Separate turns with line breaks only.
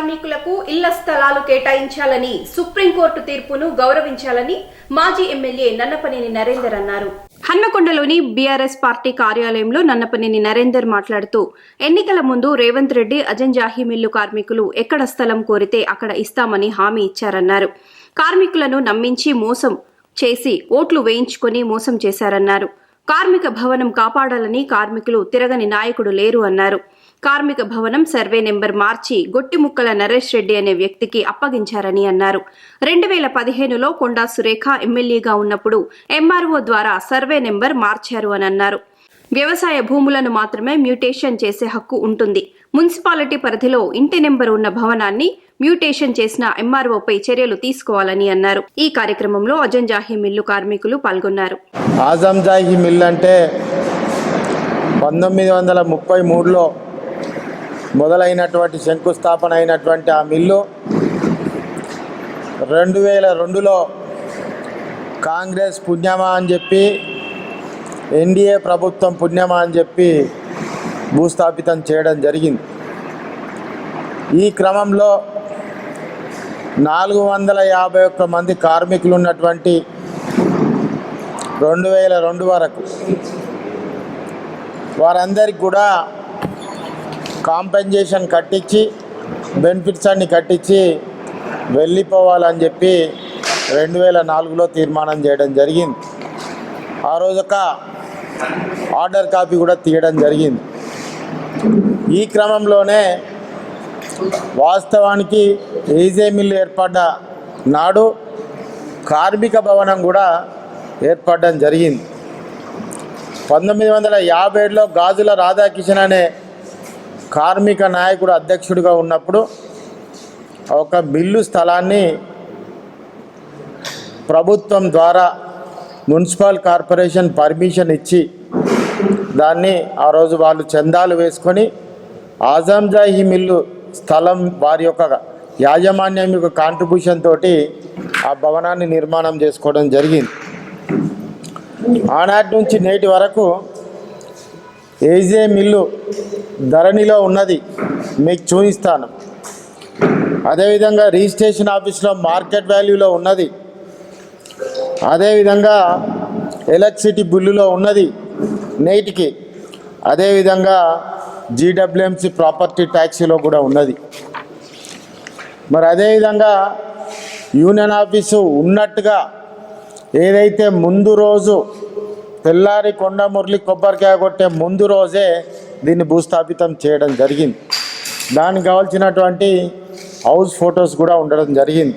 కార్మికులకు ఇళ్ల స్థలాలు కేటాయించాలని సుప్రీంకోర్టు తీర్పును గౌరవించాలని మాజీ ఎమ్మెల్యే నన్నపనేని నరేందర్ అన్నారు. హన్మకొండలోని బీఆర్ఎస్ పార్టీ కార్యాలయంలో నన్నపనేని నరేందర్ మాట్లాడుతూ ఎన్నికల ముందు రేవంత్ రెడ్డి అజంజాహి మిల్లు కార్మికులు ఎక్కడ స్థలం కోరితే అక్కడ ఇస్తామని హామీ ఇచ్చారన్నారు. కార్మికులను నమ్మించి మోసం చేసి ఓట్లు వేయించుకుని మోసం చేశారన్నారు. కార్మిక భవనం కాపాడాలని కార్మికులు తిరగని నాయకుడు లేరు అన్నారు. కార్మిక భవనం సర్వే నెంబర్ మార్చి గొట్టిముక్కల నరేష్ రెడ్డి అనే వ్యక్తికి అప్పగించారని అన్నారు. 2015లో కొండా సురేఖ ఎమ్మెల్యేగా ఉన్నప్పుడు ఎంఆర్ఓ ద్వారా సర్వే నెంబర్ మార్చారు అని అన్నారు. వ్యవసాయ భూములను మాత్రమే మ్యూటేషన్ చేసే హక్కు ఉంటుంది. మున్సిపాలిటీ పరిధిలో ఇంటి నెంబర్ ఉన్న భవనాన్ని మ్యూటేషన్ చేసిన ఎంఆర్ఓపై చర్యలు తీసుకోవాలని అన్నారు. ఈ కార్యక్రమంలో అజంజాహి మిల్లు కార్మికులు పాల్గొన్నారు.
అజంజాహి మిల్ అంటే 1933లో మొదలైనటువంటి శంకుస్థాపన అయినటువంటి ఆ మిల్లు 2002లో కాంగ్రెస్ పుణ్యమా అని చెప్పి, ఎన్డీఏ ప్రభుత్వం పుణ్యమా అని చెప్పి భూస్థాపితం చేయడం జరిగింది. ఈ క్రమంలో 451 మంది కార్మికులు ఉన్నటువంటి 2002 వరకు వారందరికి కూడా కాంపెన్సేషన్ కట్టించి బెనిఫిట్స్ అన్ని కట్టించి వెళ్ళిపోవాలని చెప్పి 2004లో తీర్మానం చేయడం జరిగింది. ఆ రోజు ఒక ఆర్డర్ కాపీ కూడా తీయడం జరిగింది. ఈ క్రమంలోనే వాస్తవానికి ఏజే మిల్లు ఏర్పడ్డ నాడు కార్మిక భవనం కూడా ఏర్పడడం జరిగింది. 1957లో గాజుల రాధాకిషన్ అనే కార్మిక నాయకుడు అధ్యక్షుడిగా ఉన్నప్పుడు ఒక మిల్లు స్థలాన్ని ప్రభుత్వం ద్వారా మున్సిపల్ కార్పొరేషన్ పర్మిషన్ ఇచ్చి దాన్ని ఆ రోజు వాళ్ళు చందాలు వేసుకొని అజంజాహి మిల్లు స్థలం వారి యొక్క యాజమాన్యం యొక్క కాంట్రిబ్యూషన్ తోటి ఆ భవనాన్ని నిర్మాణం చేసుకోవడం జరిగింది. ఆనాటి నుంచి నేటి వరకు ఏజే మిల్లు ధరణిలో ఉన్నది, మీకు చూపిస్తాను. అదేవిధంగా రిజిస్ట్రేషన్ ఆఫీస్లో మార్కెట్ వాల్యూలో ఉన్నది, అదేవిధంగా ఎలక్ట్రిసిటీ బిల్లులో ఉన్నది నేటికి, అదేవిధంగా జీడబ్ల్యూఎంసీ ప్రాపర్టీ ట్యాక్సీలో కూడా ఉన్నది. మరి అదేవిధంగా యూనియన్ ఆఫీసు ఉన్నట్టుగా ఏదైతే ముందు రోజు తెల్లారి కొండ మురళి కొబ్బరికాయ కొట్టే ముందు రోజే దీన్ని భూస్థాపితం చేయడం జరిగింది. దానికి కావాల్సినటువంటి హౌస్ ఫొటోస్ కూడా ఉండడం జరిగింది.